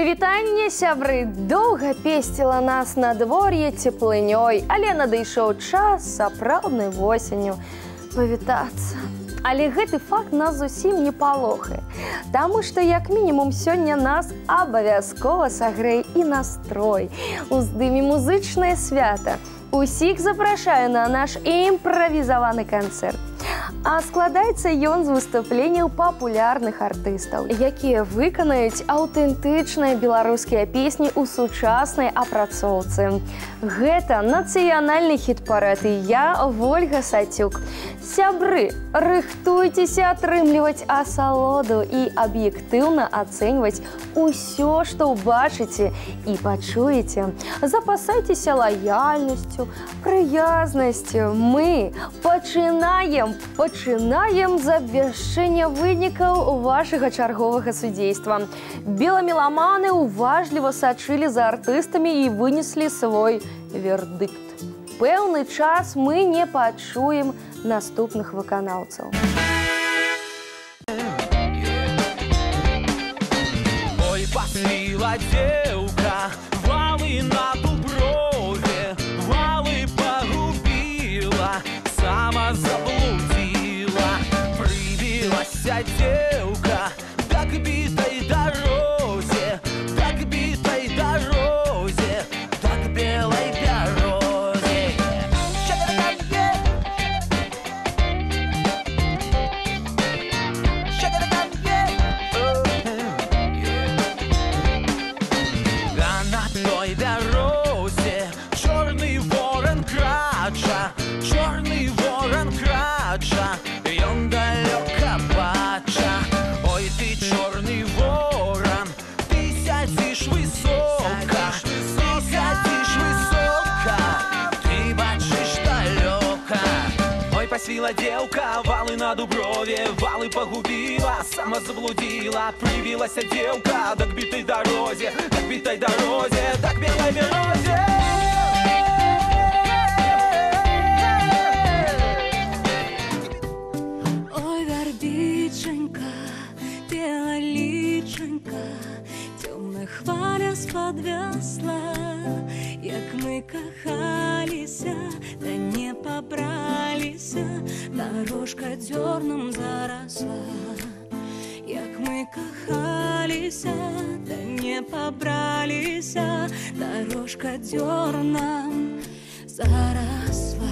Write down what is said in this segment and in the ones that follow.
Прывітанне, сябры, доўга песціла нас надвор'е цеплынёй, але надышоў час сапраўднай восенню павітацца. Але гэты факт нас зусім не палохае, таму што як мінімум сёння нас абавязкова сагрэе і настрой. Уздымем музычнае свята. Усіх запрашаю на наш імправізаваны канцэрт. А складаецца ён з выступленняў папулярных артыстаў, якія выканаюць аўтэнтычныя беларускія песні ў сучаснай апрацоўцы. Гэта нацыянальны хіт-парад і я, Вольга Сацюк. Сябры, рыхтуйцеся атрымліваць асалоду і аб'ектыўна ацэньваць усё, што ўбачыце і пачуеце. Запасайцеся лаяльнасцю, прыязнасцю. Мы пачынаем з абвяшчэння вынікаў вашага чарговага судзейства. Беламеламаны уважліва сачылі за артыстамі і вынеслі свой вердыкт. Пэўны час мы не пачуем наступных выканаўцаў. Ой, пасвіла дзеўка, валы на дуброве, валы пагубіла, сама заблудзіла. Прыбілася дзеўка да бітай дарозе, да бітай дарозе, да белай бярозе. Чорний ворон крача, ён далёка бача. Ой, ты чорний ворон, ты сядзіш высока, ты бачыш далёка. Ой, пасвіла дзеўка, валы на дуброве, валы пагубіла, сама заблудзіла. Прывілася дзеўка да бітай дарозе, да бітай дарозе, да белай бярозе. Хваля з-пад вясла, як мы кахаліся, да не пабраліся, дорожка дзёрном зарасла. Як мы кахаліся, да не пабраліся, дорожка дзёрном зарасла.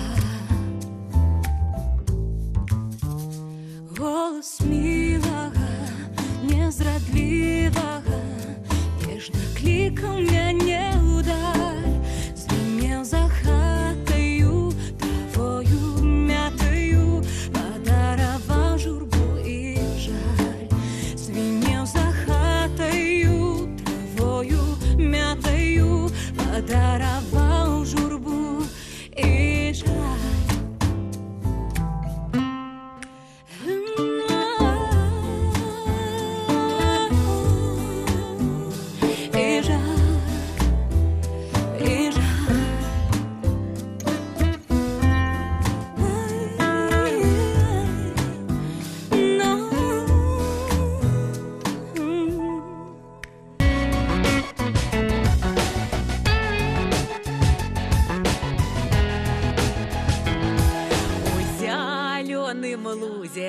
Голос милага, незрадлівага, нежно кликал мяне ўдаль, звенел за хатаю, травою мятаю, подараваў журбу і жаль. Звенел за хатаю, травою мятаю, подараваў журбу і жаль.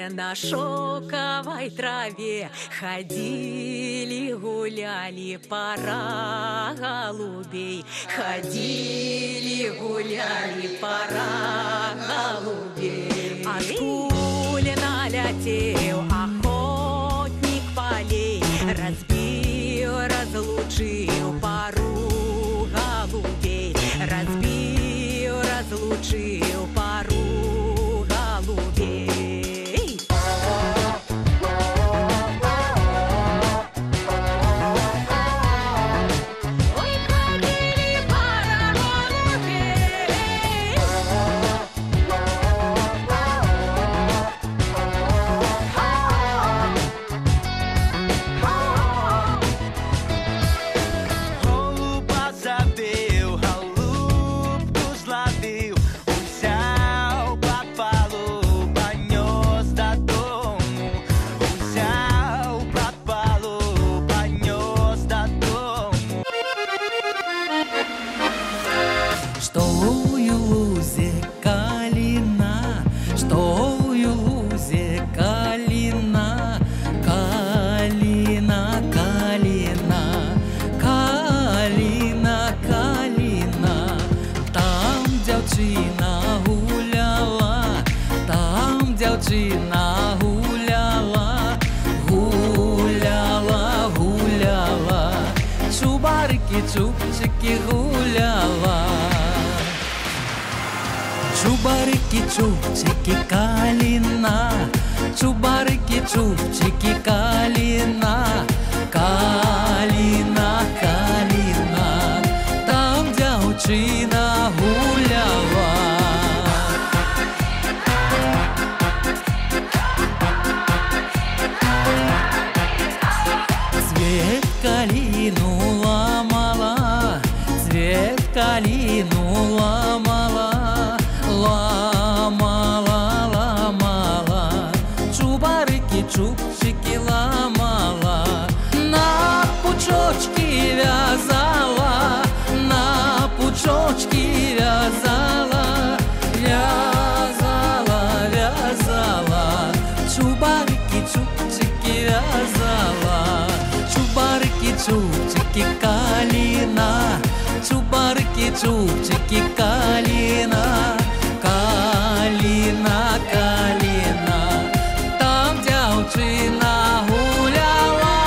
На шоковой траве ходили, гуляли пара голубей. Ходили, гуляли пара голубей. Откуда налетел охотник полей, разбил, разлучил пару голубей. Разбил, разлучил пару голубей. чубчики гуляла. Чубарики, чубчики, калина, чубарики, чубчики, калина, калина, калина, там дівчина гуляла. Цвет калину ломала, цвет калину ломала, ломала, ломала, чубарики, чубчики ломала, на пучочки вязала, на пучочки вязала, вязала, вязала, чубарики, чубчики вязала, чубарики, чубчики, калина, чубарики, чубчики, калина, калина, калина, там дівчина гуляла.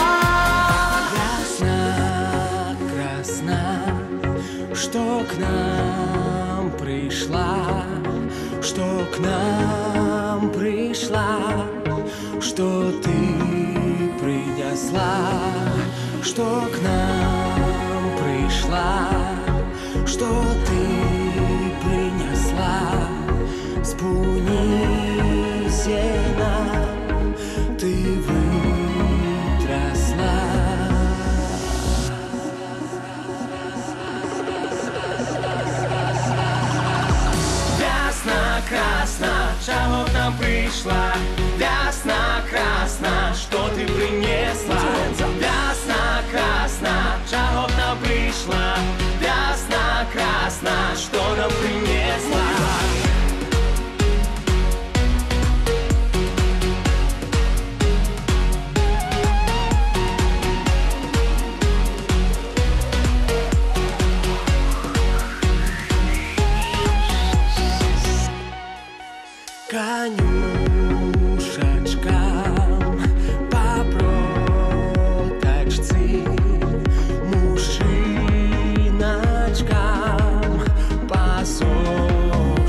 Красна, красна, что к нам пришла, что к нам пришла, что ты принесла, что к нам пришла, что ты принесла, спуни сена, ты вытрясла. Вясна, красна, чего к нам пришла? Вясна, красна, что ты принесла? Вясна, красна, чего к нам пришла? Вясна, красна, что нам принесла? Конюшечкам по проточці, мужчиночкам по сошечці,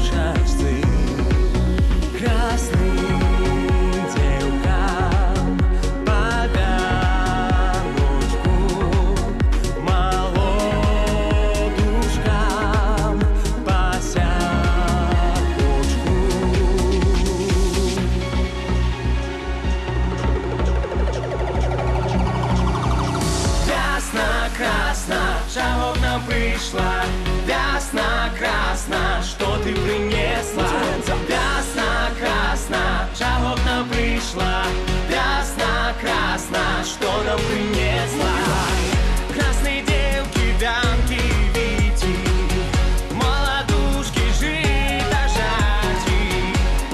красным девкам по вяночку, молодушкам по сякочку. Вясна, красна, чего к нам пришла? Вясна, красна, что ты принесла? Вясна, красна, чего к нам пришла? Вясна, красна, что нам принесла? Красные девки, вянки, вити, молодушки, жито жати,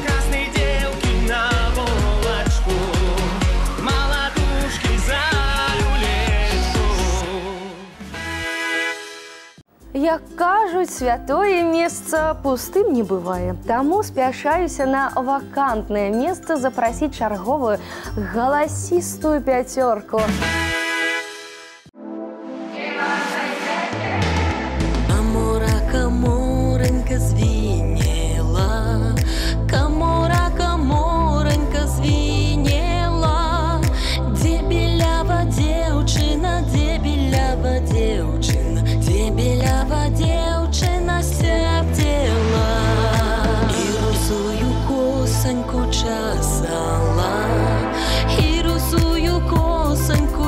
красные девки на волочку, молодушки за люлечку. Як кажуть, святое месца пустым не бывае. Таму спяшаюся на вакантнае месца запрасіць чарговую галасістую пяцёрку. Камора, каморенька звенела, камора, каморенька звенела, де білява дзеўчына, де білява дзеўчына, де білява дзеўчына сярдзела. І русую косаньку часала, і русую косаньку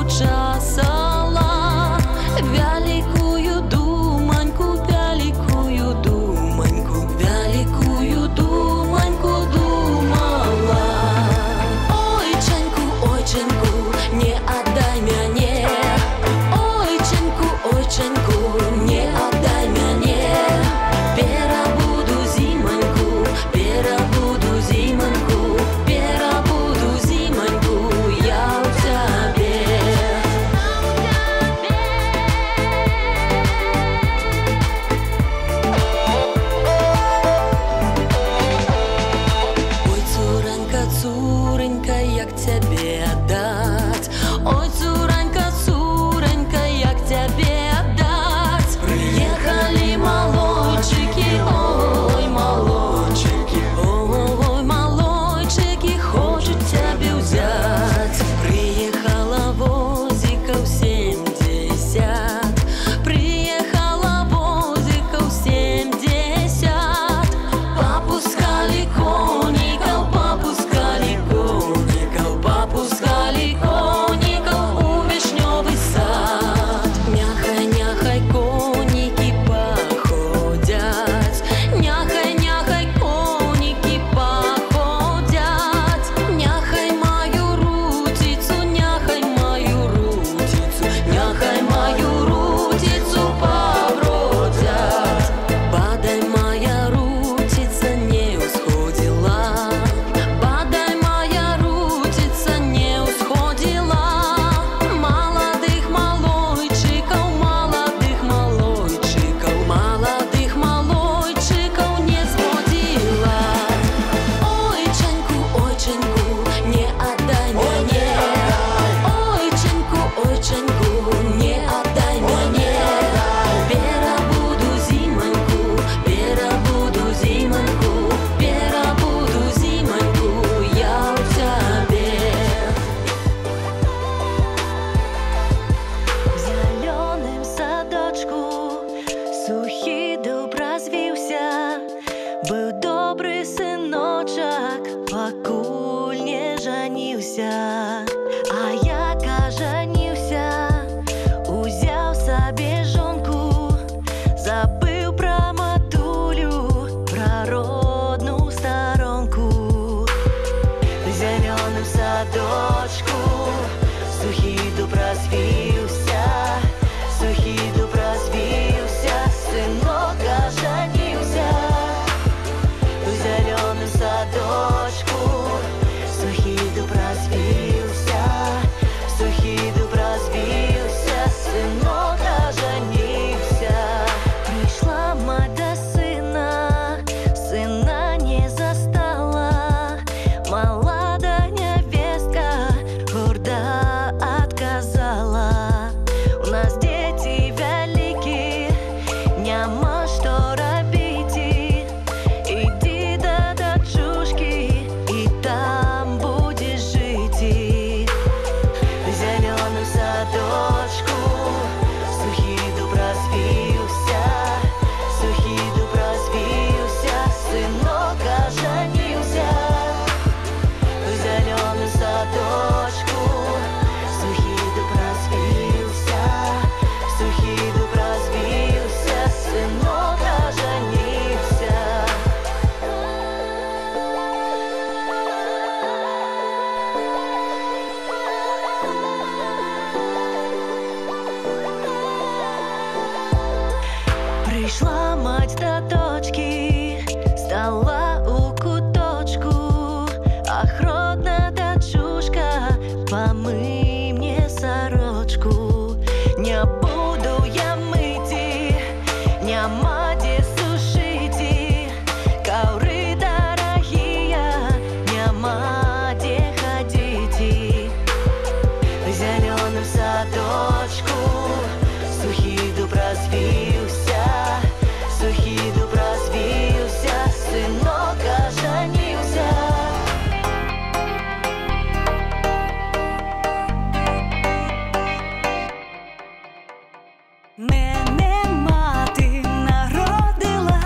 сухий дуб развился, сухий дуб развился, сынок оженился в зеленом садочку. Сухий дуб развился, сухий дуб развился, сынок оженился. Пришла мать до сына, сына не застала, молодая невестка гордо отказала. У нас дети великие, няма что робить, иди до дочушки, и там будешь жить. В зеленом садочку сухий дуб развился, сухий дуб развился, сынок оженился. В зеленом садочку сухий дуб развился, сухий дуб развился, сынок оженился. Пришла мать до дочки, стала у куточку. Ах, родна дочушка, помый мне сорочку. Не буду я мыть, няма де сушить, ковры дорогие, няма де ходить. В зеленом садочку сухий дуб развился, сухий дуб развился, сынок оженился. Мене мати народила,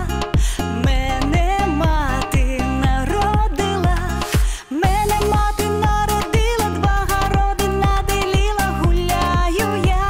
мене мати народила, мене мати народила, два городи наділила, гуляю я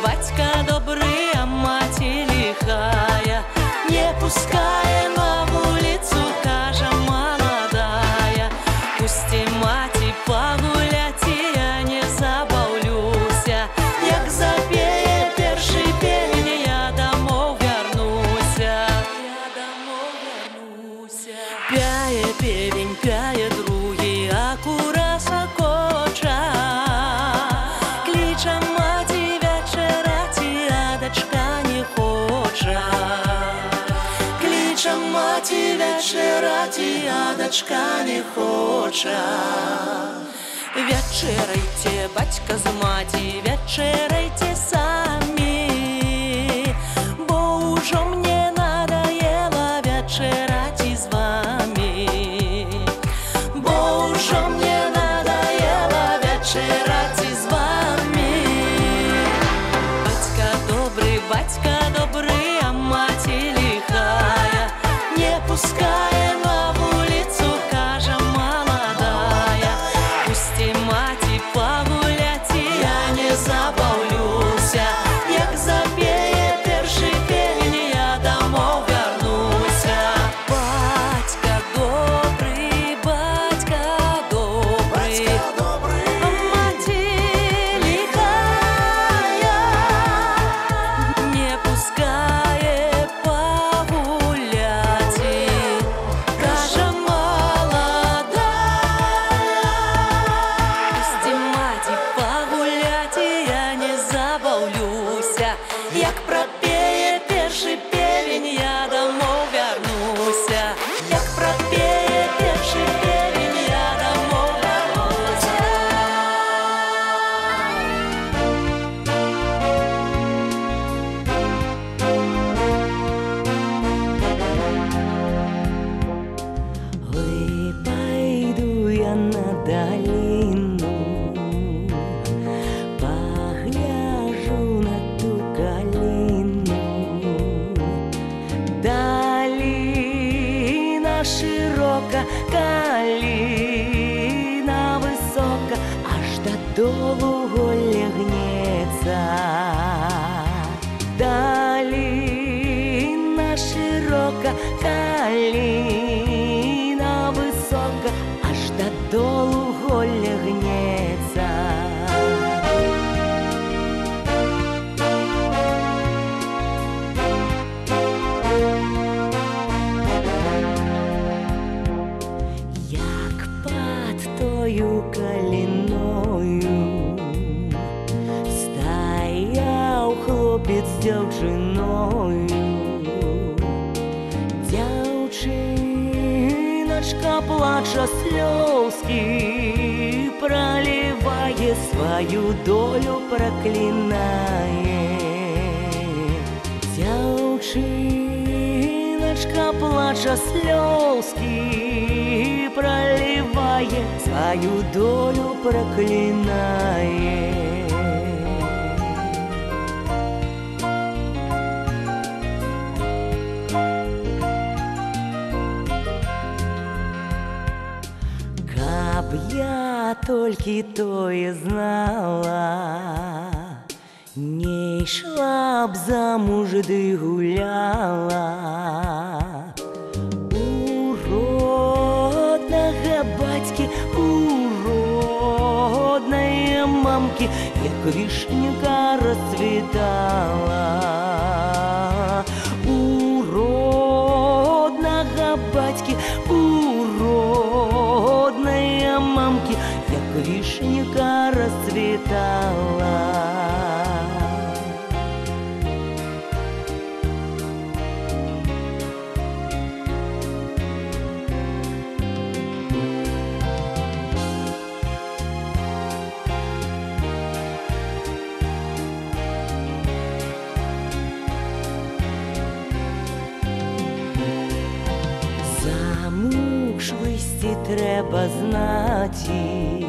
батька добрый, а мать лихая. Не пускай на улицу, кажа молодая. Пусти мати погулять, и я не забавлюся. Як запеє перший пень, я домой вернуся. Пяє певень, пяє другий, а кураса коча. Клича маті вечерати, а дочка не хоча. Клича маті вечерати, а дочка не хоча. Вечерайте, батька з маті, вечерайте самі, бо уже мне надоело вечерать з вами. Бо уже мне надоело вечерать з вами. Батька добрый, а мать лихая. Не пускай на улицу, кажа молодая. Пусти мати погулять, и я не забавлюся. Як запеє перший пень, я домой вернуся. Батька добрый, а мать лихая. Не пускай погулять, кажа молодая. Пусти мати погулять, и я не забавлюся. Як пропеє перший певень, я домой вернуся. Як пропеє перший певень, я домой вернуся. Ой, пойду я на долину, погляжу на ту калину. Долина широка, калина висока, аж додолу голля гнеться. Долина широка, калина висока, аж додолу голля гнеться. Як під тою калиною стояв хлопець з дівчиною. Дівчиночка плача сльозки, проливає, свою долю проклинає. Дівчиночка плача сльозки, проливає, свою долю проклинає. Каб я тільки тое знала, не йшла б замуж, да гуляла. Уродного батьки, уродної мамки, як вишенька розцвітала. Уродного батьки, уродної мамки, як вишенька розцвітала. Замуж вийти треба знати,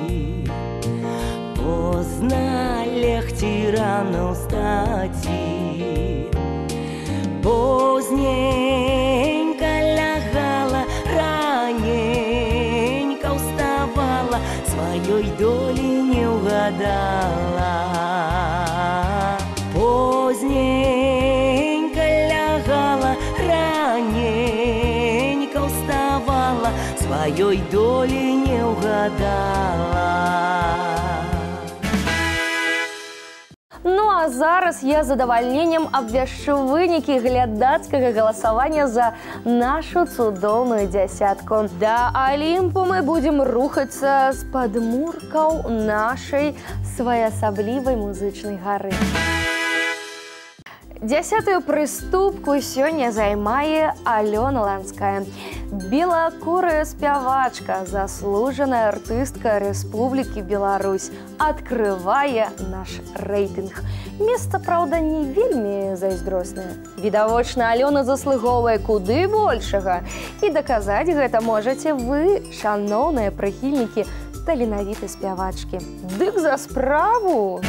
поздно легче рано встати. Поздненько лягала, раненько вставала, своей доли не угадала. сваёй долі не ўгадала. Ну а зараз я з задавальненнем абвяшчу вынікі глядацкага галасавання за нашу цудоўную дзясятку. Да Алімпу мы будзем рухацца з падмуркаў нашай своеасаблівай музычнай гары. 10-ю прыступку сёння займае Алёна Ланская. Белакурая спявачка, заслужаная артыстка Рэспублікі Беларусь, адкрывае наш рэйтынг. Месца, праўда, не вельмі зайздроснае. Відавочна, Алёна заслугоўвае куды большага. І даказаць гэта можаце вы, шаноўныя прыхільнікі таленавітай спявачкі. Дык за справу!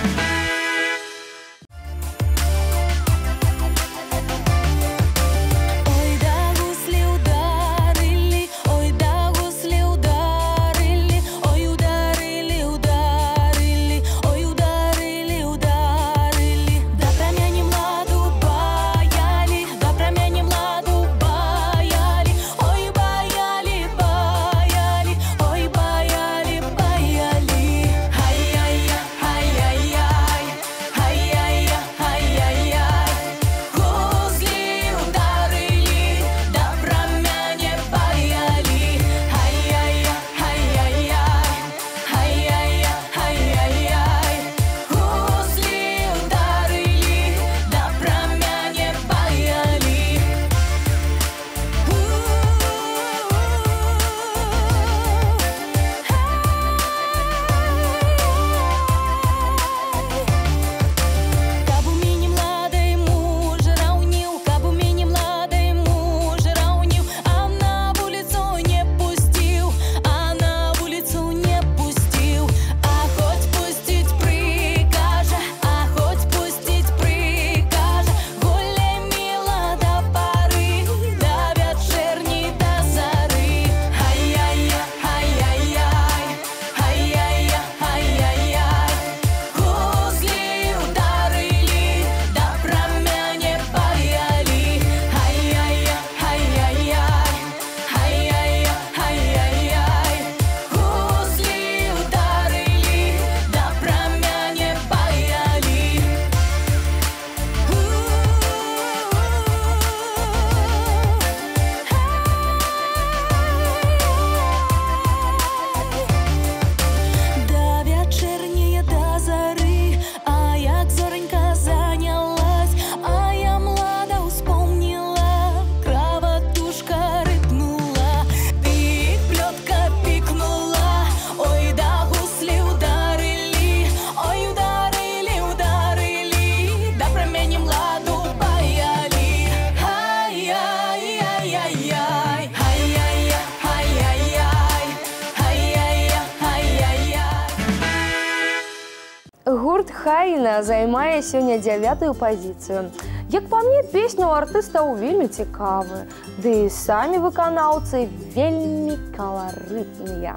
Гурт Хайна займае сёння 9-ю пазіцыю. Як па мне, песня ў артыстаў вельмі цікавая, ды і самі выканаўцы вельмі каларытныя.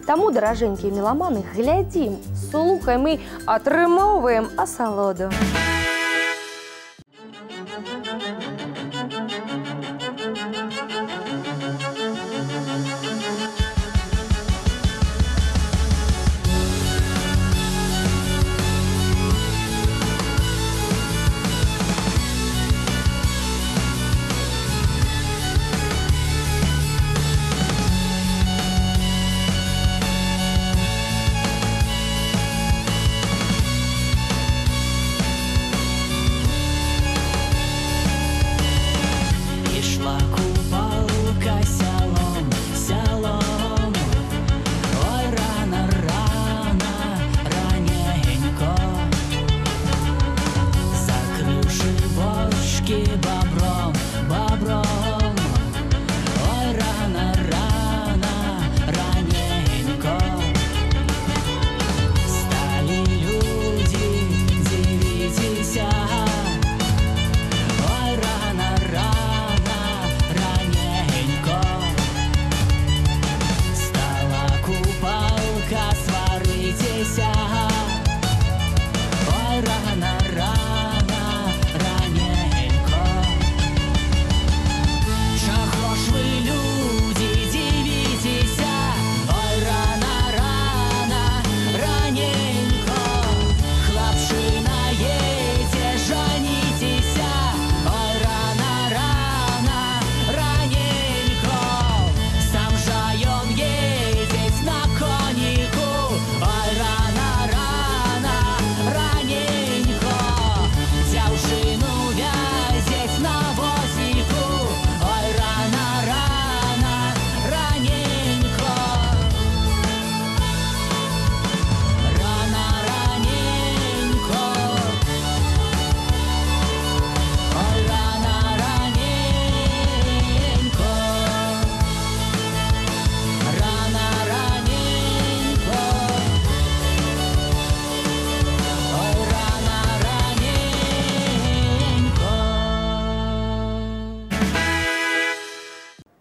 Таму, даражэнькія меламаны, глядзім, слухаем і атрымоўваем асалоду. Ой, рано, раненько.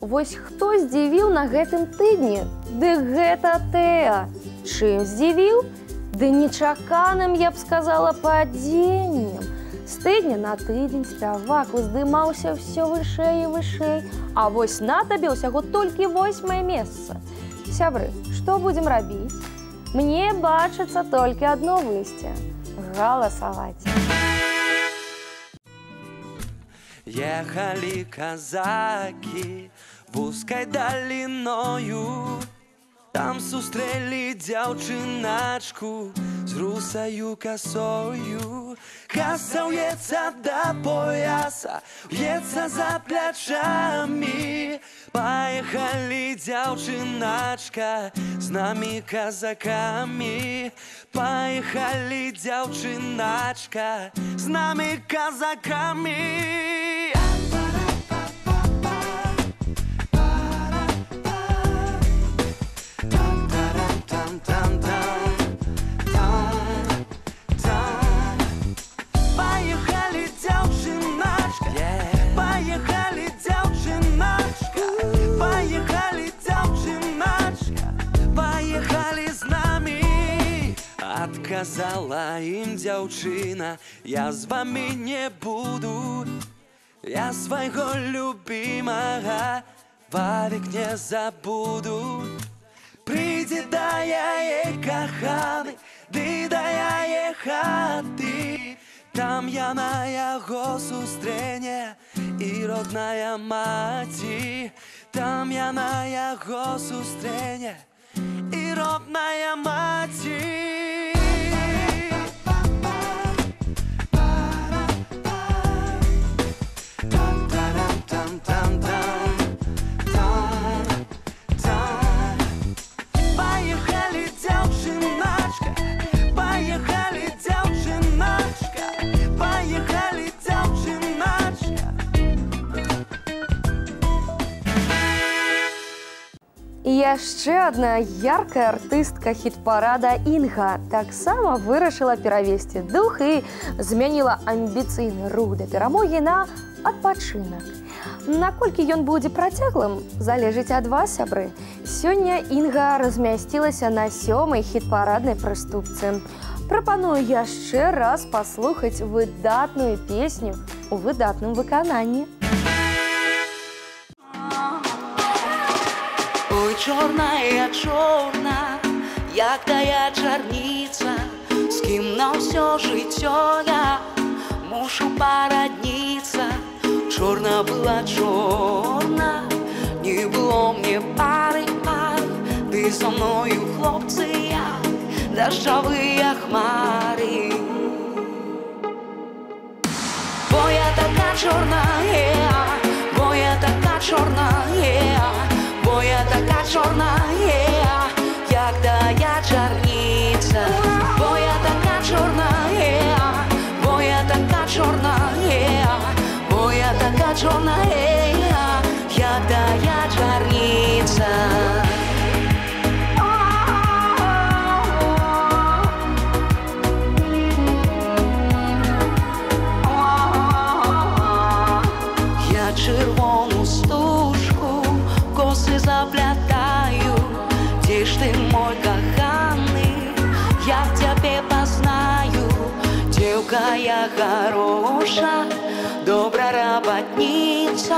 Вось хто здзівіў на гэтым тыдні? Ды гэта Тэа. Чым здзівіў? Ды нечаканым, я б сказала, падзеннем. З тыдня на тыдзень спявак уздымаўся ўсё вышэй і вышэй, а вось на табе ўсяго толькі 8е месца. Сябры, што будзем рабіць? Мне бачыцца толькі адно выйсце – галасаваць. Ехали казаки вузкой долиною, там сустрели дзяўчыначку з русою косою. Коса вьется до пояса, вьется за плечами. Поехали, дзяўчыначка, с нами казаками. Поехали, дзяўчыначка, с нами казаками. Поехали, дзяўчыначка, поехали, дзяўчыначка, поехали, дзяўчыначка, поехали с нами. Отказала им дзяўчына, я с вами не буду, я своего любимого вовек не забуду. Прийди да яе каханы, ды да яе хаты, там яна яго сустрэне і родная маці. Там яна яго сустрэне і родная маці. Поехали, дзяўчыначка, поехали, дзяўчыначка, поехали, дзяўчыначка. І яшчэ адна яркая артыстка хіт-парада Інга таксама вырашыла перавесці дух і змяніла амбіцыйны рух да перамогі на адпачынак. Наколькі ён будзе працяглым, залежыць ад вас, сябры. Сёння Інга размясцілася на 7-й хіт-параднай прыступцы. Прапаную яшчэ раз паслухаць выдатную песню у выдатным выкананні. Ой, чорная, чорна, як тая чарніца, з кім на ўсё жыццё я мушу парадніцца. Чорна была чорна, не было мне пары, ты со мною, хлопцы, як дожджавыя хмары. Бо я така чорная, бо я така чорная, бо я така чорная, як тая чарніца. Бо я така чорная, бо я така чорная, бо я така чорная, як тая чарніца. Я червону стужку коси заплятаю, де ж ти, мой коханий, я в тебе познаю. Девка я хороша, добра работница,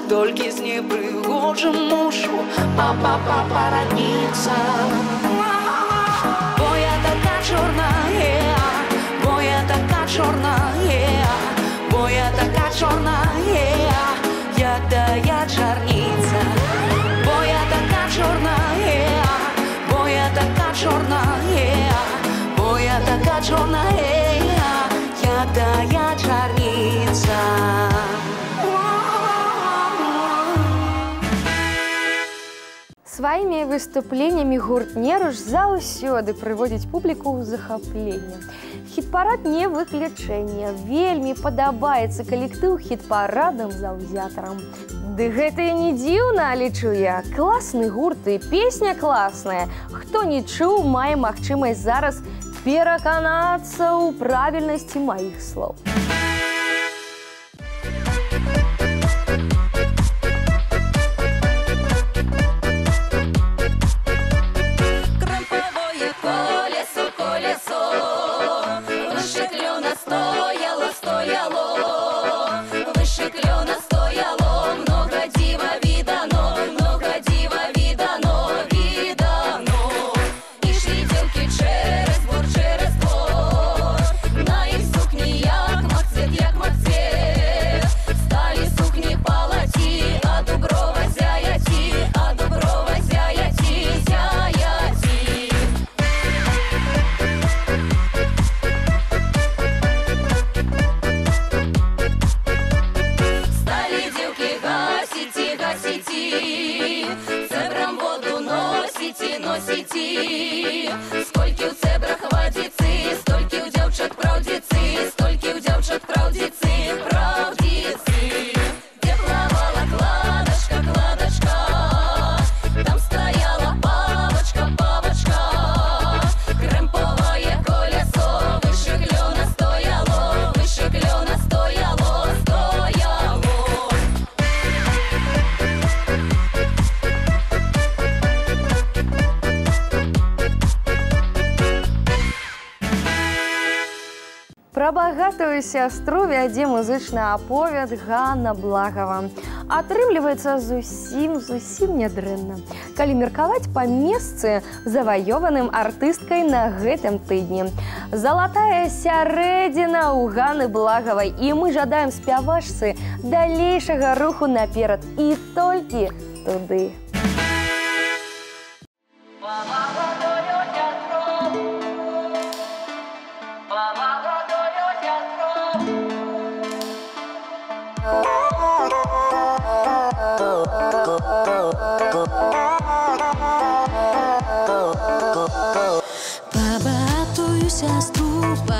только с непригожим мушу папа породниться. Бо я така чорная, бо я така чорная, бо я така чорная, як тая чарніца. Бо я така чорная, бо я така чорная, бо я така чорная, як тая чарніца. Сваімі выступленнямі гурт «Неруш» заўсёды прыводзіць публіку ў захапленне. Хіт-парад не выключэнне. Вельмі падабаецца калектыў хіт-парадным заўзятарам. Ды гэта і не дзіўна, лічу я. Класны гурт і песня класная. Хто не чуў, мае магчымасць зараз пераканацца ў правільнасці маіх слоў. правдицы, правдицы, где плавала кладочка, кладочка, там стояла павочка, павочка, кремповое колесо, выше клена стояло, выше клена стояло, стояло. Пра багатую сястру вядзе музычны аповед Ганна Благова. Атрымліваецца зусім нядрэнна. Калі меркаваць па месцы заваёваным артысткай на гэтым тыдні. Залатая сярэдзіна ў Ганны Благавай, і мы жадаем спявачцы далейшага руху наперад і толькі туды. По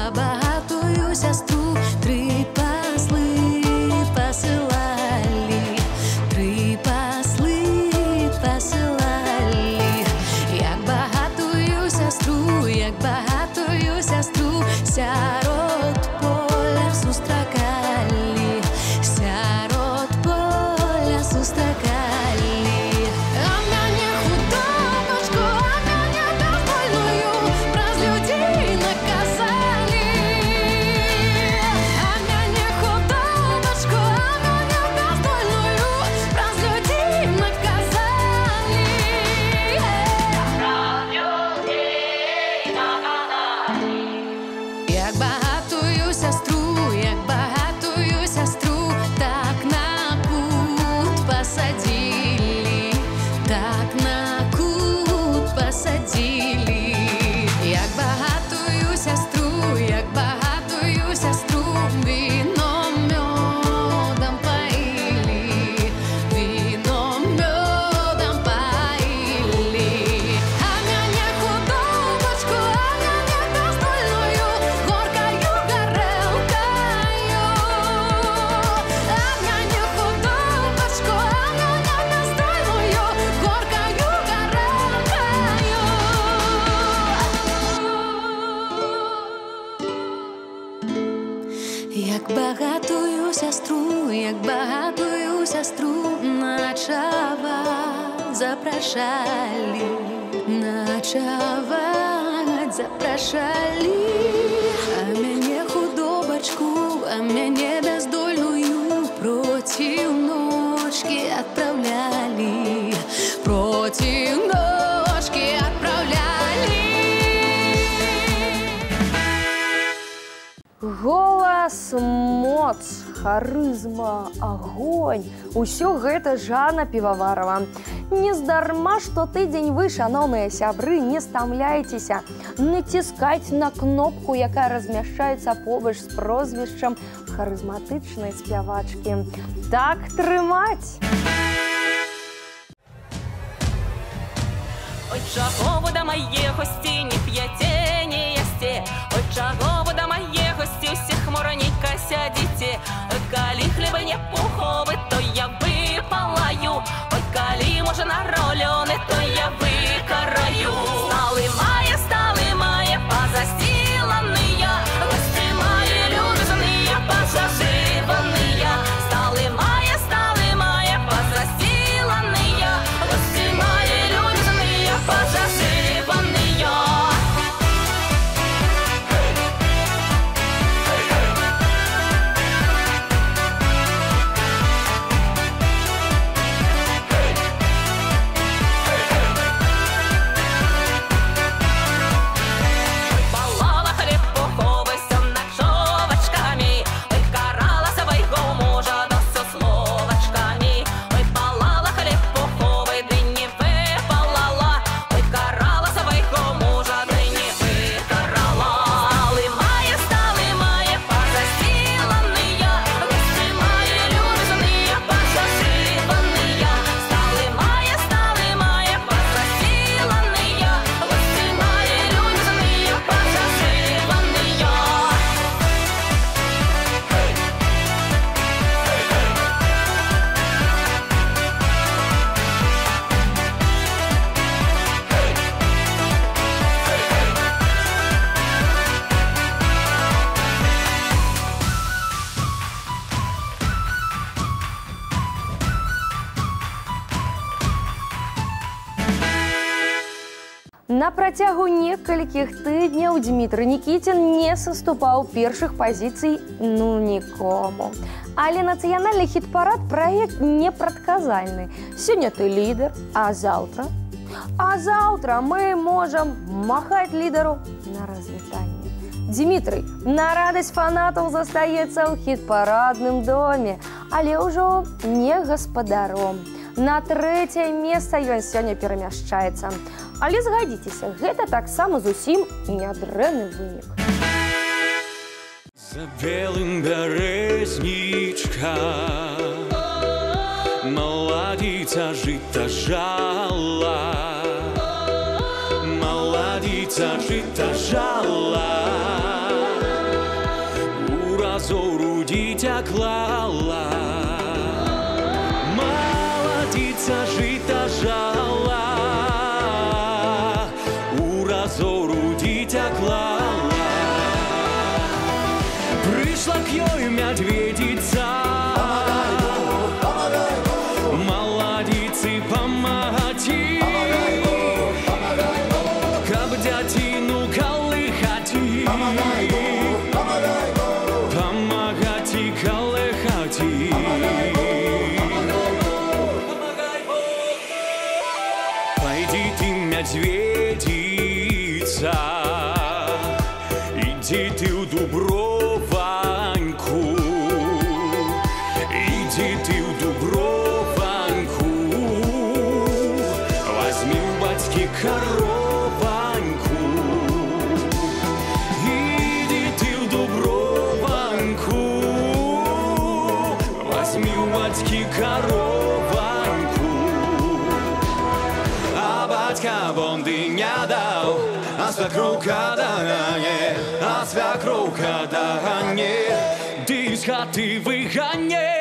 богатую сестру три послы посылали, три послы посылали. Як богатую сестру сярод поля сустракали, сярод поля сустракали. Як багатую сестру ночевать запрошали, ночевать запрошали. А мяне худобачку, а мяне бездольную против ночки отправляли, против ночки отправляли. Голас, моц, харызма, агонь. Усё гэта Жанна Піваварова. Нездарма, што тыдзень вы, шаноўныя сябры, не стамляйцеся націскаць на кнопку, якая размяшчаецца побач з прозвішчам харызматычнай спявачкі. Так трымаць! Ой, чаго вы да мае госці не п'яце, не ясце? Ой, чаго вы да мае госці ўсіх хмуранейка сядзіце? Калі хлеба не пуховы, то я выпалаю. Ой, калі можа на ролёны, то я выкараю. Сталы мае пазасціланыя, госці мае любізныя, пазажываныя. Сталы мае пазасціланыя, госці мае любізныя, пазажываныя. На працягу некалькіх тыдняў Дмітрый Нікітін не саступаў першых пазіцый нікому. Але нацыянальны хіт-парад праект непрадказальны. Сёння ты лідар, а заўтра? А заўтра мы можам махаць лідару на развітанне. Дмітрый на радасць фанатаў застаецца ў хіт-парадным доме, але ўжо не гаспадаром. На 3-е месца ён сёння перамяшчаецца. Але згадзіцеся, гэта таксама зусім нядрэнны вынік. За белым бярэзнічка маладзіца жыта жала, маладзіца жыта жала, у разору дзіця клала. Маладзіца жыта жала, зору дзіця клала. Прыйшла к ёй мядзведзіца, маладзіцы памагаці, каб дзяціну калыхаці, памагаці калыхаці. Пайдзі ты, мядзведзі, иди ты в Дуброваньку, иди ты в Дуброваньку, возьми у батьки корованьку. Иди ты в Дуброваньку, возьми у батьки корованьку. А батька бонды не дал, а свекруха дагане, а свекруха дагане, ты из хаты выгоне.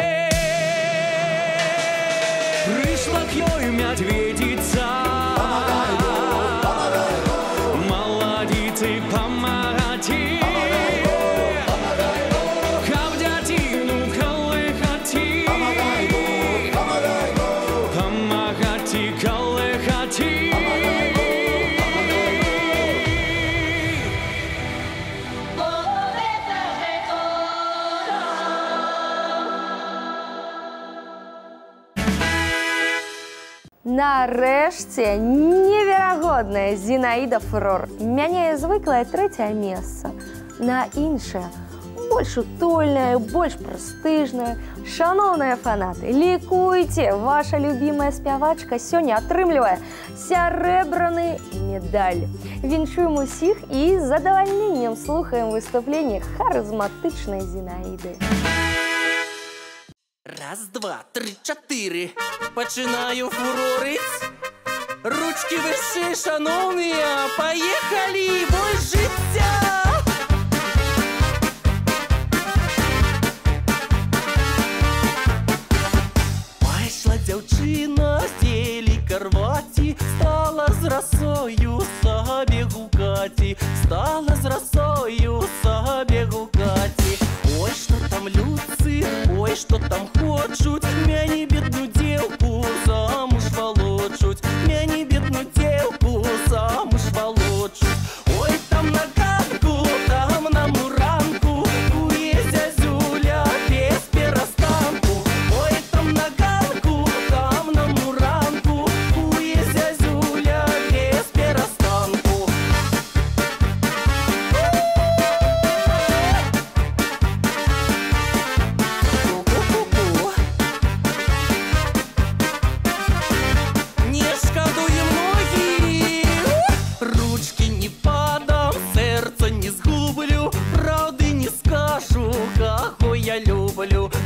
Пришла к ёй мядзведзіца, маладзіцы памагаці, каб дзяціну калыхаці, памагаці калыхаці. Нарэшце неверагодная Зінаіда Фурор мяняе звыклае 3-е месца на іншае, больш утульнае, больш прэстыжнае. Шаноўныя фанаты, лікуйце! Ваша любімая спявачка сёння атрымлівае сярэбраны медаль. Віншуем усіх і з задавальненнем слухаем выступленне харызматычнай Зінаіды. Раз, два, три, чатыры. Пачынаю фурорыць. Ручки выше, шановныя, поехали, бой жыцця! Пайшла дзяўчына з дзелі карваці, стала з расою сабе гукаці, стала з расою сабе гукаці. Ой, што там людцы, ой, што там хочуць, мяне бедную дзеўку замуж валочуць, мяне бедную дзеўку замуж валочуць. Ой, там на ганку, там на муранку, куе зязюля без перастанку. Ой, там на ганку, там на муранку, куе зязюля без перастанку.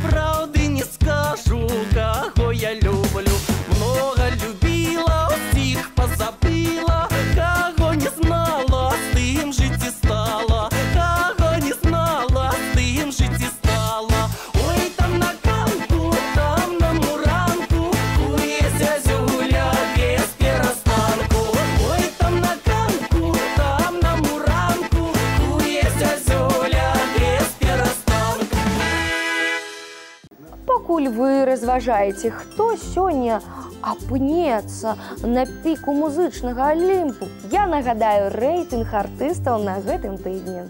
Правды не скажу, кого я люблю. Много любила, всех позабыла, кого не знала, с тем жить и стала, кого не знала, с тем жить и стала. Ой, там на ганку, там на муранку, куе зязюля без перестанку. Ой, там на ганку, там на муранку, куе зязюля без перестанку. Пакуль вы разважаеце, хто сёння апнецца на піку музычнага алімпу? Я нагадаю рэйтынг артыстаў на гэтым тыдні.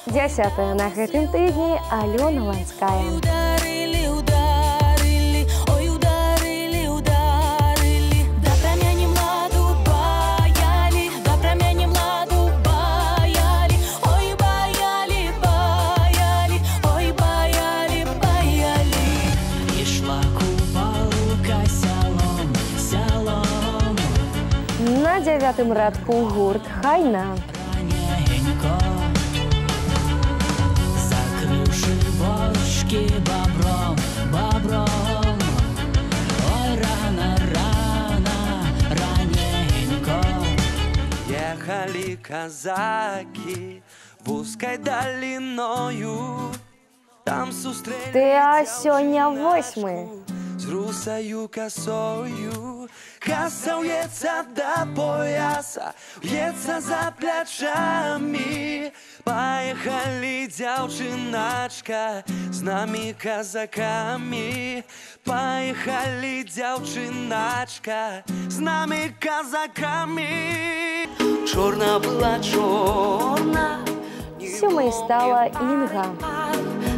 10-я на гэтым тыдні Алёна Ланская. На 9-м радку гурт Хайна. Закрывши бочки бобром, бобром, ой, рано, рано, раненько. Ехали казаки в узкой долиною, там сустрелись. Ты сёння 8-й. З русою косою, коса в'ється до пояса, в'ється за плечами. Поехали, дівчиначка, з нами казаками. Поехали, дівчиначка, з нами казаками. Чорна була чорна. 7-й стала Інга.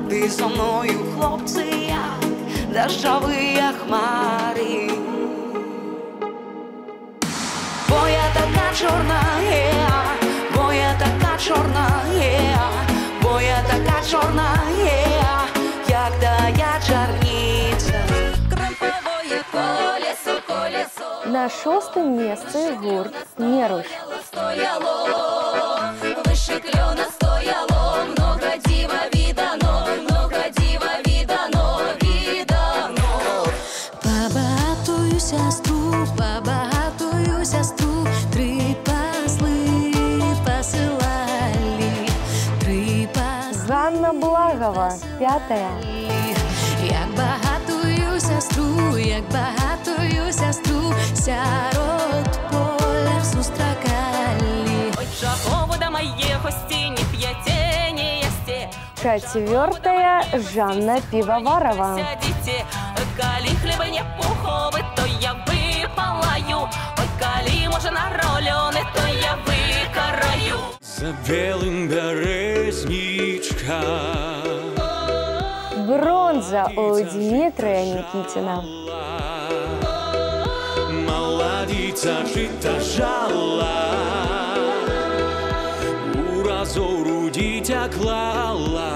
Ти со мною, хлопці, дощові хмари. Бо я така чорна, бо я така чорна, бо я така чорна, як тая чарниця. Крамповое колесо, колесо. На 6-м месцы гурт Неруш. Стояло, выше клена стояло, много дива видано, много дива видано, видано. По богатую сестру 3 послы посылали, 3 послы. Ганна Благова, 5-я. Як багатую сестру сярод поля зустракали. Ой, чаго да мае гості, не п'яте, не ясте. 4-я Жанна Пивоварова. Сядзіце, калі хлеба не пуховы, то я выпалаю. Ой, калі можа на ролёны, то я выкараю. За белым березничка. Бронза у Дмитрия Никитина. Молодица жита жала, у разору дитя клала.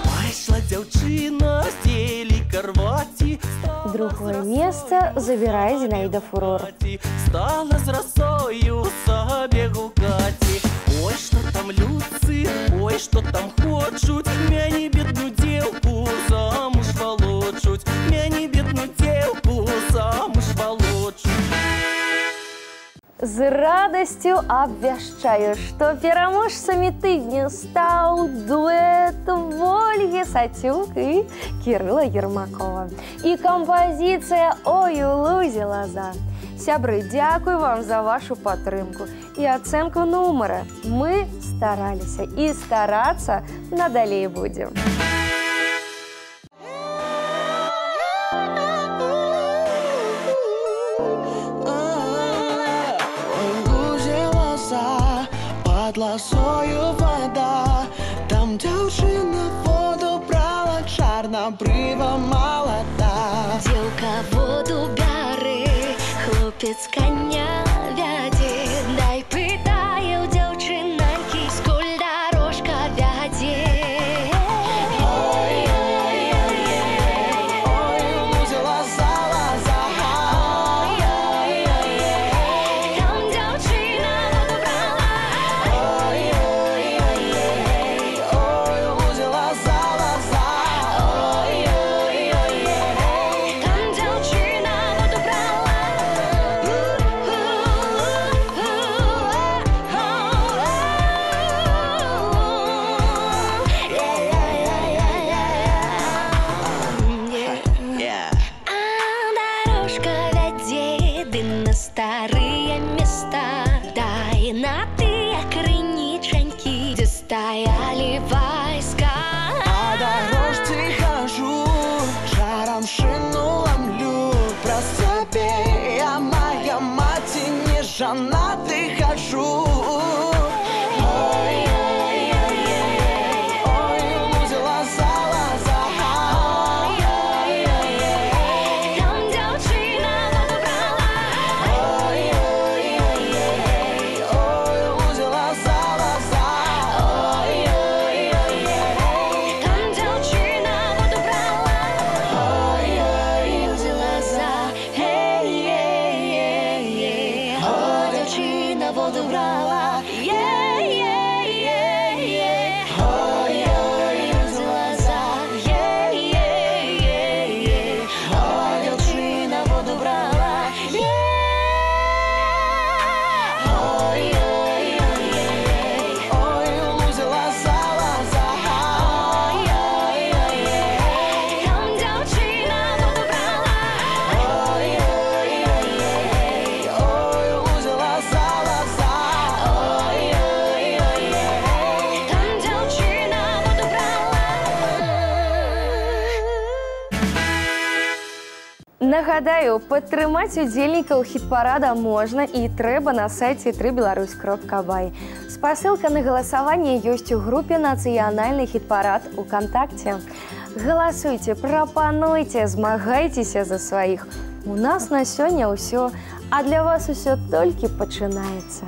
Пайшла дзяўчына з телекарваці, Другое место забирает Зинаида Фурор. стала з росою сабе гукаці. Ой, што там людцы, ой, што там хочуць, мяне бедную дзеўку замуж волочуць, мяне бедную дзеўку замуж волочуць. С радостью обвяшчаю, что пераможцами тыдня стал дуэт Ольги Сацюк и Кирилла Ермакова. И композиция «Ой, у лузі лоза». Сябры, дякую вам за вашу падтрымку и оценку нумара. Мы старались и стараться надалей будем. Под лосою вода, там дзяўчына воду брала, чарнабрыва малата. Дзеўка воду бярэ, хлопец коня вядзе, дай пытае ў дзяўчынанькі, скуль дорожка вядзе. Старые места, дай на тыя крынічанькі, дзе стаялі войска. А дорожцы прошу. Ой, лузила залаза. Там дівчина воду брала. Ой, лузила залаза. Там дівчина воду брала. Залаза. Дівчина воду брала. Залаза. Дівчина воду брала. Ой, лузила залаза. Там дівчина воду брала. Ой, лузила залаза. Там дівчина воду брала. Нагадаю, падтрымаць удзельнікаў хіт-парада можна і трэба на сайце 3беларусь.бай. Спасылка на галасаванне ёсць у групе «Нацыянальны хіт-парад» УКонтакце. Галасуйце, прапануйце, змагайцеся за сваіх. У нас на сёння ўсё, а для вас усё толькі пачынаецца.